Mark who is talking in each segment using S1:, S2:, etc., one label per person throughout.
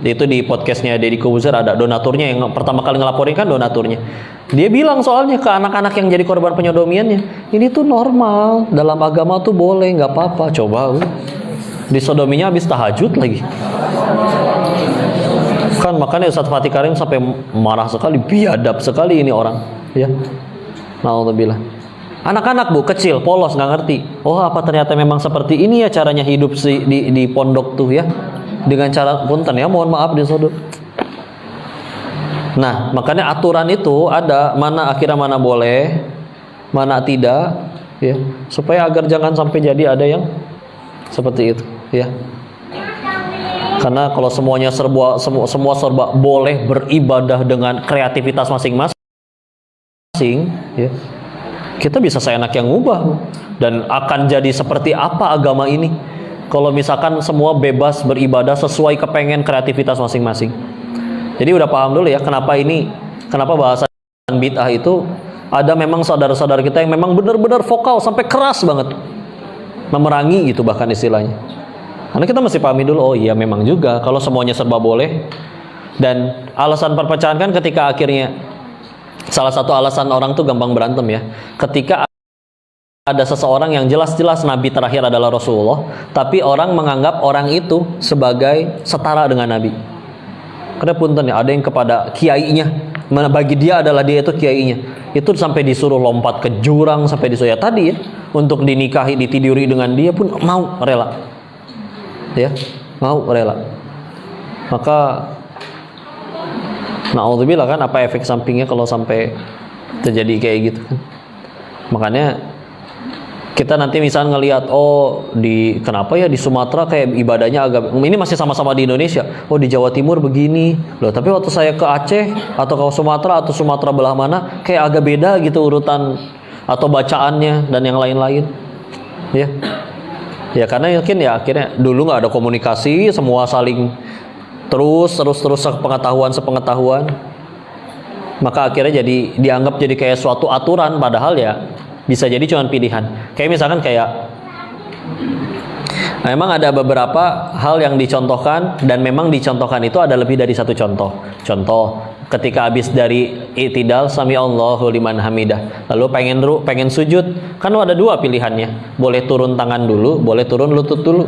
S1: Itu di podcastnya Deddy Kobuzer ada donaturnya yang pertama kali ngelaporin kan donaturnya. Dia bilang soalnya ke anak-anak yang jadi korban penyodomiannya, ini tuh normal, dalam agama tuh boleh, nggak apa-apa. Coba disodominya habis tahajud lagi. Kan makanya Ustadz Fatih Karim sampai marah sekali, biadab sekali ini orang, ya. Na'udzubillah. Anak-anak Bu, kecil, polos, nggak ngerti. Oh, apa ternyata memang seperti ini ya caranya hidup di pondok tuh ya. Dengan cara punten ya, mohon maaf disodom. Nah, makanya aturan itu ada, mana akhirnya mana boleh, mana tidak, ya, supaya agar jangan sampai jadi ada yang seperti itu, ya. Karena kalau semuanya semua serba boleh beribadah dengan kreativitas masing-masing, ya, kita bisa seenak yang ngubah dan akan jadi seperti apa agama ini kalau misalkan semua bebas beribadah sesuai kepengen kreativitas masing-masing. Jadi udah paham dulu ya kenapa bahasan bid'ah itu ada memang saudara-saudara kita yang memang benar-benar vokal sampai keras banget memerangi gitu bahkan istilahnya. Karena kita mesti pahami dulu, oh iya memang juga kalau semuanya serba boleh. Dan alasan perpecahan kan ketika akhirnya salah satu alasan orang tuh gampang berantem ya, ketika ada seseorang yang jelas-jelas nabi terakhir adalah Rasulullah, tapi orang menganggap orang itu sebagai setara dengan nabi. Karena punten ya, ada yang kepada kiainya, mana bagi dia adalah dia itu kiainya, itu sampai disuruh lompat ke jurang, sampai disuruh ya tadi ya, untuk dinikahi, ditiduri dengan dia pun mau rela, ya, mau rela. Maka na'udzubillah kan apa efek sampingnya kalau sampai terjadi kayak gitu kan. Makanya kita nanti misalnya ngelihat, oh kenapa ya di Sumatera kayak ibadahnya agak, ini masih sama-sama di Indonesia, oh di Jawa Timur begini loh, tapi waktu saya ke Aceh atau ke Sumatera atau Sumatera belah mana kayak agak beda gitu urutan atau bacaannya dan yang lain-lain, ya. Ya karena mungkin ya akhirnya dulu nggak ada komunikasi, semua saling terus sepengetahuan, maka akhirnya jadi dianggap jadi kayak suatu aturan, padahal ya bisa jadi cuma pilihan. Kayak misalkan memang ada beberapa hal yang dicontohkan dan memang dicontohkan itu ada lebih dari satu contoh. Contoh ketika habis dari i'tidal sami Allahu liman hamidah, lalu pengen sujud, kan ada dua pilihannya, boleh turun tangan dulu, boleh turun lutut dulu.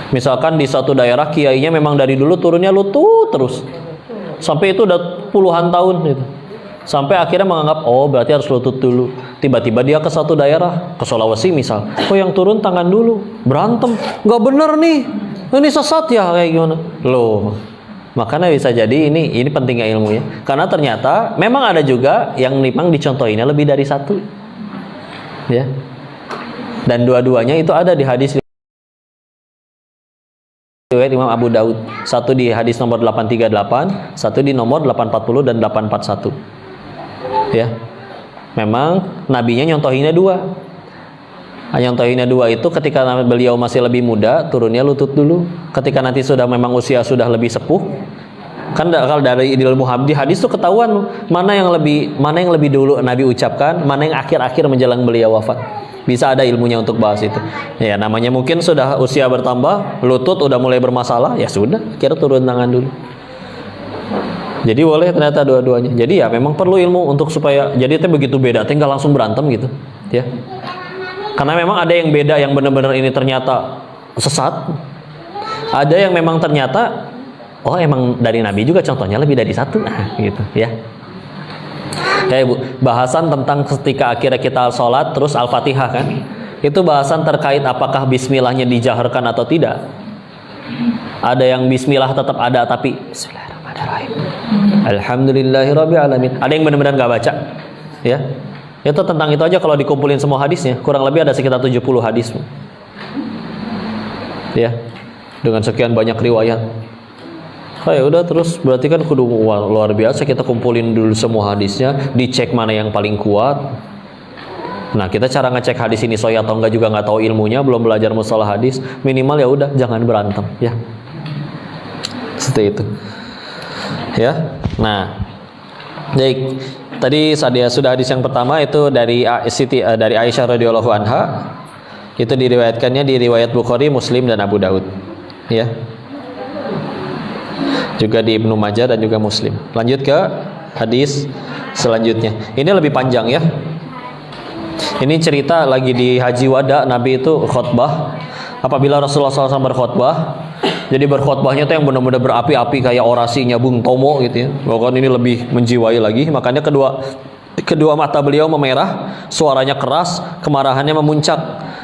S1: Misalkan di satu daerah kiainya memang dari dulu turunnya lutut terus, sampai itu udah puluhan tahun gitu. Sampai akhirnya menganggap, oh berarti harus lutut dulu. Tiba-tiba dia ke satu daerah, ke Sulawesi misal, oh yang turun tangan dulu, berantem, nggak bener nih, ini sesat ya kayak gimana? Loh, makanya bisa jadi ini pentingnya ilmunya. Karena ternyata memang ada juga yang memang dicontohinnya lebih dari satu, ya. Dan dua-duanya itu ada di hadis riwayat Imam Abu Daud. Satu di hadis nomor 838, satu di nomor 840 dan 841. Ya, memang nabinya nyontohinnya dua. Nyontohinnya dua itu ketika beliau masih lebih muda, turunnya lutut dulu. Ketika nanti sudah memang usia sudah lebih sepuh, kan kalau dari ilmu hadis tuh ketahuan mana yang lebih dulu Nabi ucapkan, mana yang akhir-akhir menjelang beliau wafat. Bisa ada ilmunya untuk bahas itu. Ya namanya mungkin sudah usia bertambah, lutut udah mulai bermasalah, ya sudah, kira turun tangan dulu. Jadi boleh ternyata dua-duanya. Jadi ya memang perlu ilmu untuk supaya jadi itu begitu beda, tinggal langsung berantem gitu, ya. Karena memang ada yang beda yang benar-benar ini ternyata sesat. Ada yang memang ternyata oh emang dari Nabi juga contohnya lebih dari satu, gitu, ya. Ya Ibu, bahasan tentang ketika akhirnya kita sholat terus Al-Fatihah kan, itu bahasan terkait apakah bismillahnya dijaharkan atau tidak. Ada yang bismillah tetap ada tapi Bismillahirrahmanirrahim, Alhamdulillahirabbil alamin. Ada yang benar-benar nggak baca, ya. Itu tentang itu aja kalau dikumpulin semua hadisnya kurang lebih ada sekitar 70 hadis, ya, dengan sekian banyak riwayat. Oh ya udah, terus berarti kan kudu luar biasa kita kumpulin dulu semua hadisnya, dicek mana yang paling kuat. Nah kita cara ngecek hadis ini sahih atau enggak juga nggak tahu ilmunya, belum belajar mustalah hadis, minimal ya udah jangan berantem, ya. Seperti itu, ya. Nah, baik. Tadi sudah hadis yang pertama itu dari Aisyah radhiyallahu anha, itu diriwayatkannya di riwayat Bukhari, Muslim dan Abu Daud, ya. juga di Ibnu Majah dan juga Muslim. Lanjut ke hadis selanjutnya. Ini lebih panjang ya. Ini cerita lagi di Haji Wada, Nabi itu khutbah. Apabila Rasulullah SAW berkhutbah, jadi berkhutbahnya tuh yang benar-benar berapi-api kayak orasinya Bung Tomo gitu ya. Bahkan ini lebih menjiwai lagi. Makanya kedua mata beliau memerah, suaranya keras, kemarahannya memuncak.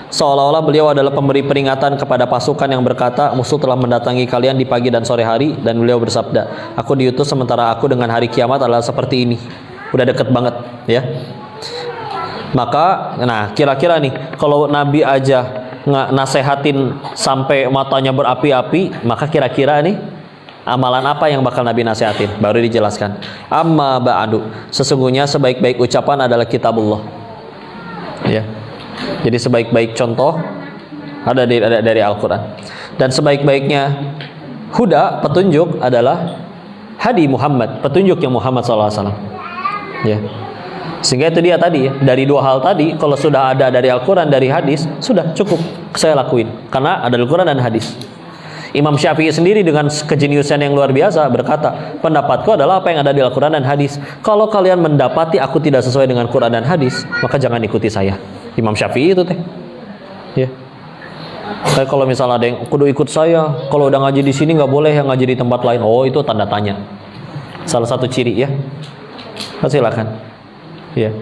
S1: Seolah-olah beliau adalah pemberi peringatan kepada pasukan yang berkata, musuh telah mendatangi kalian di pagi dan sore hari. Dan beliau bersabda, aku diutus sementara aku dengan hari kiamat adalah seperti ini. Udah deket banget ya. Maka, nah kira-kira nih, kalau Nabi aja nggak nasehatin sampai matanya berapi-api, maka kira-kira nih amalan apa yang bakal Nabi nasihatin? Baru dijelaskan. Amma ba'du, sesungguhnya sebaik-baik ucapan adalah kitabullah. Ya. Jadi sebaik-baik contoh ada dari Al-Quran. Dan sebaik-baiknya huda, petunjuk adalah hadi Muhammad, petunjuknya Muhammad SAW. Ya. Sehingga itu dia tadi ya, dari dua hal tadi, kalau sudah ada dari Al-Quran, dari hadis, sudah cukup saya lakuin. Karena ada Al-Quran dan hadis. Imam Syafi'i sendiri dengan kejeniusan yang luar biasa berkata, pendapatku adalah apa yang ada di Al-Quran dan hadis. Kalau kalian mendapati aku tidak sesuai dengan Quran dan hadis, maka jangan ikuti saya. Imam Syafi'i itu teh. Ya. Kayak kalau misalnya ada yang kudu ikut saya, kalau udah ngaji di sini nggak boleh yang ngaji di tempat lain. Oh, itu tanda tanya. Salah satu ciri ya. Silakan. Ya.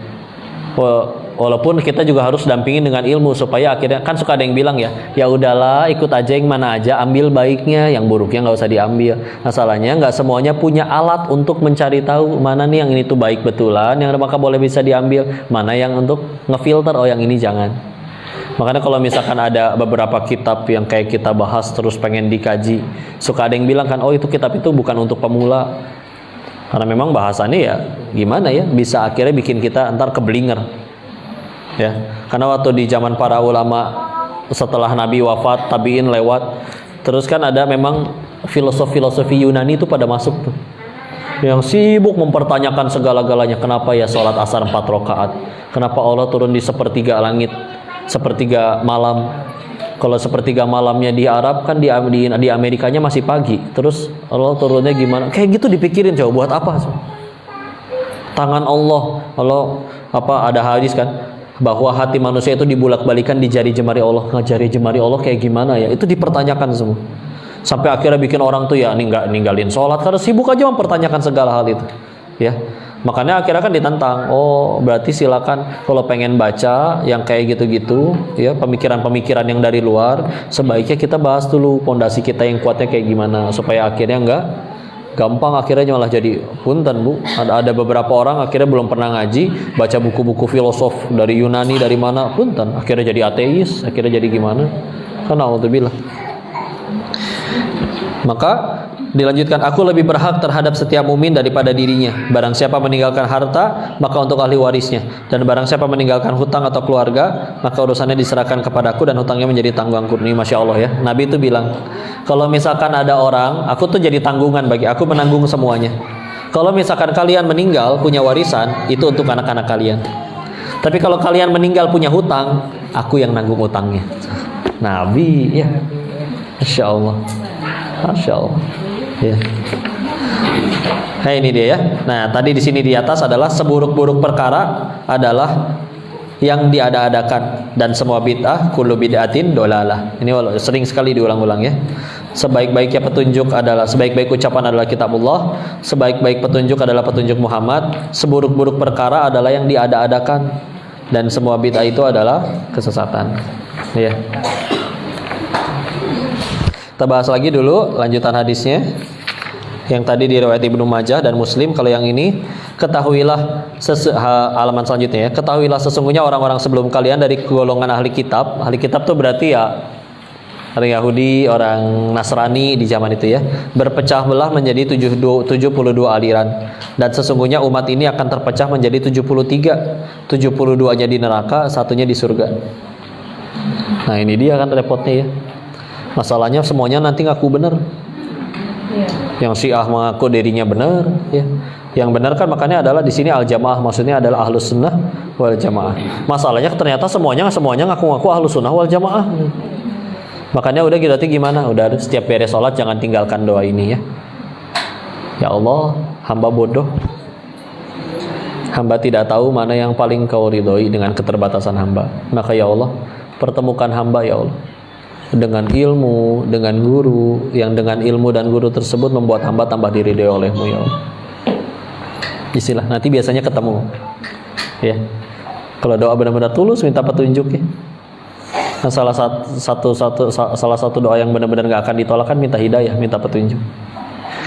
S1: Walaupun kita juga harus dampingin dengan ilmu supaya akhirnya kan suka ada yang bilang ya udahlah ikut aja yang mana aja, ambil baiknya, yang buruknya nggak usah diambil. Masalahnya nggak semuanya punya alat untuk mencari tahu mana nih yang ini tuh baik betulan, yang maka boleh bisa diambil, mana yang untuk ngefilter, oh yang ini jangan. Makanya kalau misalkan ada beberapa kitab yang kayak kita bahas terus pengen dikaji, suka ada yang bilang kan, oh itu kitab itu bukan untuk pemula. Karena memang bahasannya ya gimana ya, bisa akhirnya bikin kita ntar keblinger. Ya, karena waktu di zaman para ulama setelah Nabi wafat, tabiin lewat, terus kan ada memang filosofi Yunani itu pada masuk tuh, yang sibuk mempertanyakan segala-galanya. Kenapa ya sholat asar 4 rakaat? Kenapa Allah turun di sepertiga langit, sepertiga malam? Kalau sepertiga malamnya di Arab kan di Amerikanya masih pagi, terus Allah turunnya gimana? Kayak gitu dipikirin, coba buat apa? Tangan Allah apa ada hadis kan bahwa hati manusia itu dibulak-balikan di jari jemari Allah. Jari jemari Allah kayak gimana ya? Itu dipertanyakan semua. Sampai akhirnya bikin orang tuh ya ninggalin sholat karena sibuk aja mempertanyakan segala hal itu. Ya. Makanya akhirnya kan ditantang. Oh, berarti silakan kalau pengen baca yang kayak gitu-gitu, ya, pemikiran-pemikiran yang dari luar, sebaiknya kita bahas dulu pondasi kita yang kuatnya kayak gimana supaya akhirnya enggak gampang akhirnya malah jadi punten Bu. Ada beberapa orang akhirnya belum pernah ngaji, baca buku-buku filosof dari Yunani dari mana punten, akhirnya jadi ateis, akhirnya jadi gimana? Karena alhamdulillah. Maka dilanjutkan, aku lebih berhak terhadap setiap mukmin daripada dirinya. Barang siapa meninggalkan harta, maka untuk ahli warisnya. Dan barang siapa meninggalkan hutang atau keluarga, maka urusannya diserahkan kepadaku dan hutangnya menjadi tanggunganku. Ini Masya Allah ya. Nabi itu bilang, kalau misalkan ada orang, aku tuh jadi tanggungan bagi aku, menanggung semuanya. Kalau misalkan kalian meninggal punya warisan, itu untuk anak-anak kalian. Tapi kalau kalian meninggal punya hutang, aku yang nanggung hutangnya. Nabi ya. Masya Allah. Masya Allah. Ya. Nah ini dia ya. Nah tadi di sini di atas adalah seburuk-buruk perkara adalah yang diada-adakan, dan semua bid'ah kullu bid'atin dolalah. Ini sering sekali diulang-ulang ya. Sebaik-baiknya petunjuk adalah, sebaik-baik ucapan adalah kitabullah, sebaik-baik petunjuk adalah petunjuk Muhammad, seburuk-buruk perkara adalah yang diada-adakan, dan semua bid'ah itu adalah kesesatan. Ya. Kita bahas lagi dulu lanjutan hadisnya. Yang tadi diriwayat Ibnu Majah dan Muslim. Kalau yang ini, ketahuilah halaman selanjutnya ya. Ketahuilah sesungguhnya orang-orang sebelum kalian dari golongan ahli kitab. Ahli kitab itu berarti ya orang Yahudi, orang Nasrani di zaman itu ya. Berpecah belah menjadi 72 aliran. Dan sesungguhnya umat ini akan terpecah menjadi 73. 72-nya di neraka, satunya di surga. Nah ini dia kan repotnya ya. Masalahnya semuanya nanti ngaku benar. Yang Syiah mengaku dirinya benar, ya. Yang benar kan makanya adalah di sini al-jamaah, maksudnya adalah ahlus sunnah wal jamaah. Masalahnya ternyata semuanya ngaku-ngaku ahlus sunnah wal jamaah. Makanya udah berarti gimana? Udah setiap beres sholat jangan tinggalkan doa ini ya. Ya Allah, hamba bodoh. Hamba tidak tahu mana yang paling kau ridhoi dengan keterbatasan hamba. Maka ya Allah, pertemukan hamba ya Allah dengan ilmu, dengan guru, yang dengan ilmu dan guru tersebut membuat hamba tambah diridhoi olehmu ya Allah. Istilah, nanti biasanya ketemu. Ya. Kalau doa benar-benar tulus, minta petunjuk ya. Nah, salah satu doa yang benar-benar gak akan ditolak kan minta hidayah, minta petunjuk.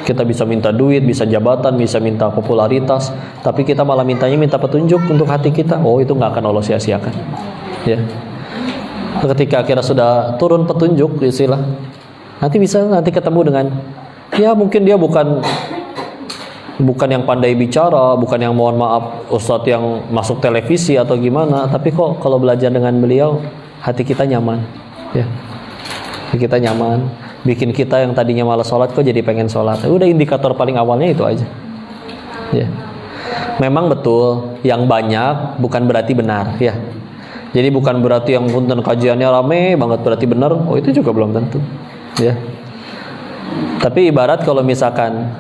S1: Kita bisa minta duit, bisa jabatan, bisa minta popularitas, tapi kita malah minta petunjuk untuk hati kita. Oh, itu gak akan Allah sia-siakan. Ya. Ketika akhirnya sudah turun petunjuk, istilah, nanti ketemu dengan, ya mungkin dia bukan yang pandai bicara, bukan yang mohon maaf ustadz yang masuk televisi atau gimana, tapi kok kalau belajar dengan beliau hati kita nyaman, ya. Hati kita nyaman, bikin kita yang tadinya malas sholat kok jadi pengen sholat. Udah indikator paling awalnya itu aja, ya. Memang betul yang banyak bukan berarti benar, ya. Jadi bukan berarti yang punten kajiannya rame banget berarti benar. Oh, itu juga belum tentu, ya. Tapi ibarat kalau misalkan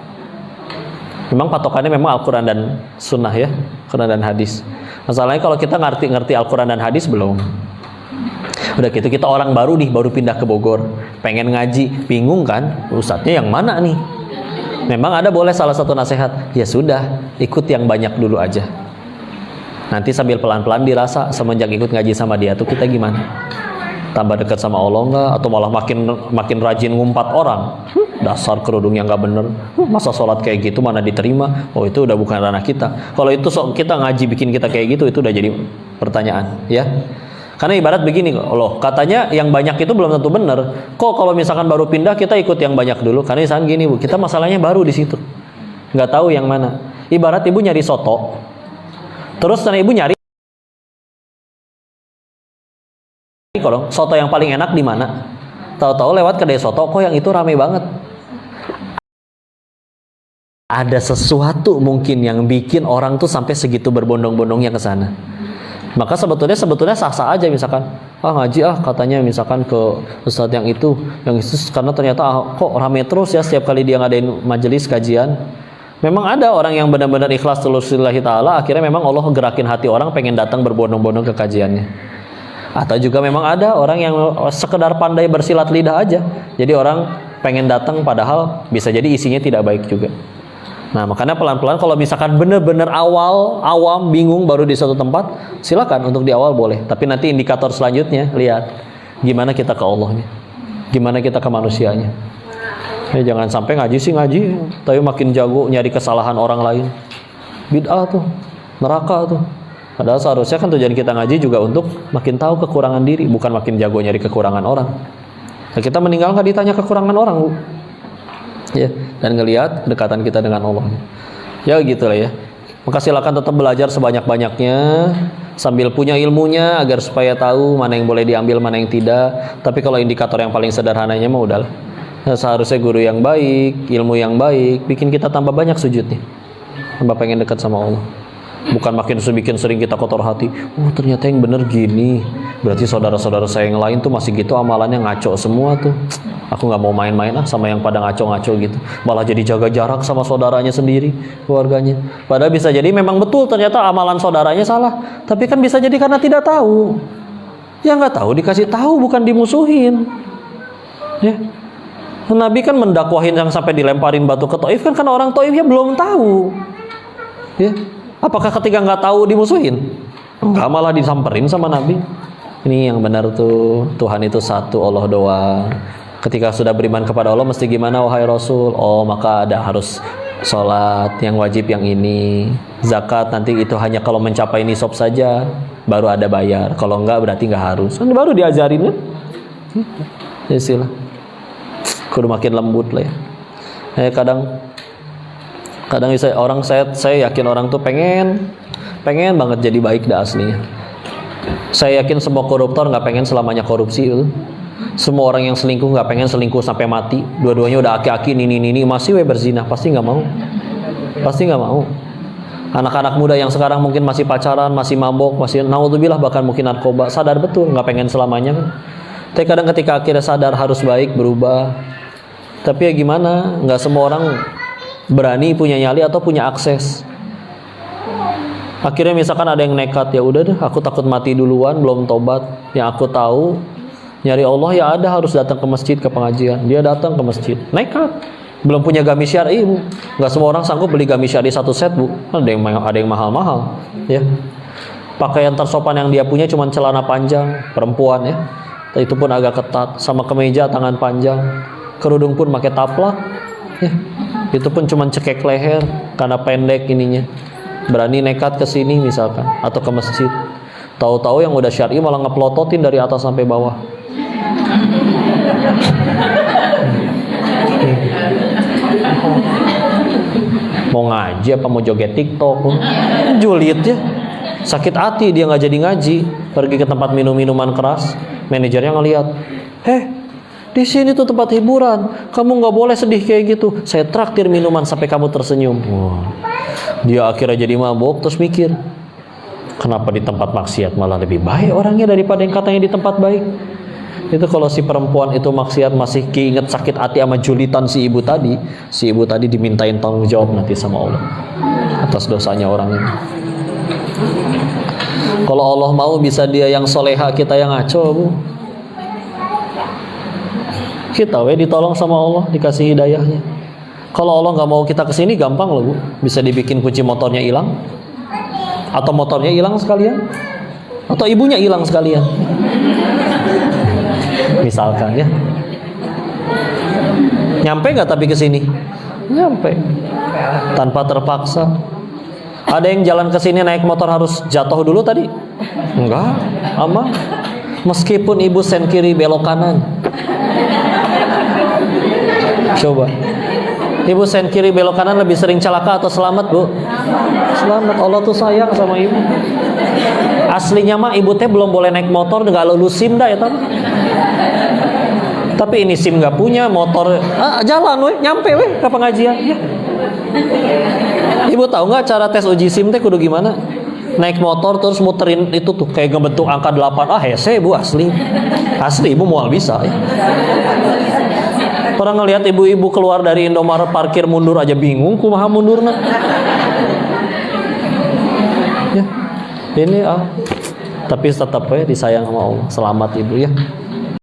S1: memang patokannya memang Al-Quran dan Sunnah ya, Quran dan hadis. Masalahnya kalau kita ngerti Al-Quran dan hadis belum. Udah gitu kita orang baru nih, baru pindah ke Bogor, pengen ngaji, bingung kan, ustadznya yang mana nih? Memang ada boleh salah satu nasihat, ya sudah, ikut yang banyak dulu aja. Nanti sambil pelan-pelan dirasa semenjak ikut ngaji sama dia tuh kita gimana? Tambah dekat sama Allah enggak? Atau malah makin rajin ngumpat orang? Dasar kerudungnya nggak bener, masa sholat kayak gitu mana diterima? Oh, itu udah bukan ranah kita. Kalau itu kita ngaji bikin kita kayak gitu, itu udah jadi pertanyaan, ya. Karena ibarat begini loh, katanya yang banyak itu belum tentu bener. Kok kalau misalkan baru pindah kita ikut yang banyak dulu? Karena misalkan gini Bu, kita masalahnya baru di situ, nggak tahu yang mana. Ibarat ibu nyari soto, terus karena ibu nyari kalau soto yang paling enak di mana? Tahu-tahu lewat kedai soto, kok yang itu ramai banget. Ada sesuatu mungkin yang bikin orang tuh sampai segitu berbondong-bondongnya ke sana. Maka sebetulnya sah-sah aja misalkan, ngaji katanya misalkan ke ustadz yang itu karena ternyata kok ramai terus ya setiap kali dia ngadain majelis kajian. Memang ada orang yang benar-benar ikhlas tulus lillahi ta'ala, akhirnya memang Allah gerakin hati orang pengen datang berbondong-bondong ke kajiannya. Atau juga memang ada orang yang sekedar pandai bersilat lidah aja, jadi orang pengen datang padahal bisa jadi isinya tidak baik juga. Nah, makanya pelan-pelan kalau misalkan benar-benar awam, bingung baru di suatu tempat, silakan untuk di awal boleh. Tapi nanti indikator selanjutnya, lihat gimana kita ke Allahnya, gimana kita ke manusianya. Ya, jangan sampai ngaji sih ngaji, tapi makin jago nyari kesalahan orang lain. Bid'ah tuh, neraka tuh. Padahal seharusnya kan tujuan kita ngaji juga untuk makin tahu kekurangan diri, bukan makin jago nyari kekurangan orang. Nah, kita meninggal nggak ditanya kekurangan orang, Bu. Ya, dan ngelihat kedekatan kita dengan Allah. Ya gitulah ya. Maka silakan tetap belajar sebanyak-banyaknya sambil punya ilmunya agar supaya tahu mana yang boleh diambil, mana yang tidak. Tapi kalau indikator yang paling sederhananya mah udahlah. Nah, seharusnya guru yang baik, ilmu yang baik bikin kita tambah banyak sujudnya. Tambah pengen dekat sama Allah. Bukan makin sering kita kotor hati. Oh, ternyata yang bener gini. Berarti saudara-saudara saya yang lain tuh masih gitu amalannya ngaco semua tuh. Aku nggak mau main-main sama yang pada ngaco-ngaco gitu. Malah jadi jaga jarak sama saudaranya sendiri, keluarganya. Padahal bisa jadi memang betul ternyata amalan saudaranya salah. Tapi kan bisa jadi karena tidak tahu. Ya nggak tahu dikasih tahu, bukan dimusuhin. Ya. Nabi kan mendakwahin yang sampai dilemparin batu ke Taif kan karena orang Taifnya belum tahu. Ya. Apakah ketika nggak tahu dimusuhin? Enggak, malah disamperin sama Nabi. Ini yang benar tuh, Tuhan itu satu, Allah doang. Ketika sudah beriman kepada Allah mesti gimana wahai Rasul? Oh, maka ada harus sholat yang wajib yang ini, zakat nanti itu hanya kalau mencapai nisab saja baru ada bayar, kalau enggak berarti enggak harus. Kan baru diajarin kan? Ya sila. Kudu makin lembut lah ya. Kadang saya yakin orang tuh pengen banget jadi baik dah aslinya. Saya yakin semua koruptor nggak pengen selamanya korupsi itu. Semua orang yang selingkuh nggak pengen selingkuh sampai mati. Dua-duanya udah aki-aki nini masih berzina, pasti nggak mau. Anak-anak muda yang sekarang mungkin masih pacaran, masih mabok, masih naudzubillah bahkan mungkin narkoba, sadar betul nggak pengen selamanya kan. Tapi kadang ketika akhirnya sadar harus baik berubah. Tapi ya gimana? Nggak semua orang berani, punya nyali atau punya akses. Akhirnya misalkan ada yang nekat, ya udah deh, aku takut mati duluan, belum tobat. Yang aku tahu nyari Allah ya ada, harus datang ke masjid, ke pengajian. Dia datang ke masjid, nekat, belum punya gamis syar'i, Bu. Nggak semua orang sanggup beli gamis syar'i 1 set, Bu. Ada yang mahal-mahal, ya. Pakaian tersopan yang dia punya cuma celana panjang perempuan, ya. Itu pun agak ketat, sama kemeja tangan panjang. Kerudung pun pakai taplak, ya. Itu pun cuma cekek leher karena pendek ininya. Berani nekat ke sini misalkan atau ke masjid. Tahu-tahu yang udah syar'i malah ngeplototin dari atas sampai bawah. Mau ngaji apa mau joget TikTok? Julid ya. Sakit hati dia nggak jadi ngaji, pergi ke tempat minum-minuman keras. Manajernya ngelihat, di sini tuh tempat hiburan, kamu nggak boleh sedih kayak gitu. Saya traktir minuman sampai kamu tersenyum. Wah. Dia akhirnya jadi mabuk, terus mikir, kenapa di tempat maksiat malah lebih baik orangnya daripada yang katanya di tempat baik. Itu kalau si perempuan itu maksiat masih keinget sakit hati sama julitan si ibu tadi dimintain tanggung jawab nanti sama Allah atas dosanya orang itu. Kalau Allah mau bisa dia yang soleha, kita yang ngaco, Bu. Kita ditolong sama Allah, dikasih hidayahnya. Kalau Allah nggak mau kita kesini, gampang loh, Bu. Bisa dibikin kunci motornya hilang, atau motornya hilang sekalian, atau ibunya hilang sekalian. Misalkan ya. Nyampe nggak tapi kesini? Nyampe. Tanpa terpaksa. Ada yang jalan kesini naik motor harus jatuh dulu tadi? Enggak, aman. Meskipun ibu sen kiri belok kanan. Coba. Ibu sen kiri belok kanan lebih sering celaka atau selamat, Bu? Selamat. Allah tuh sayang sama ibu. Aslinya mah ibu teh belum boleh naik motor, nggak lulus SIM dah ya tadi. Tapi ini SIM nggak punya, motor jalan nyampe ke pengajian. Ya. Ibu tahu nggak cara tes uji SIM teh kudu gimana? Naik motor terus muterin itu tuh kayak ngebentuk angka 8. Hese, Bu, asli ibu mual bisa. Ya. Orang ngelihat ibu-ibu keluar dari Indomaret parkir mundur aja bingung, kumaha mundurna. Ya. Ini tapi tetap disayang sama Allah. Selamat ibu ya.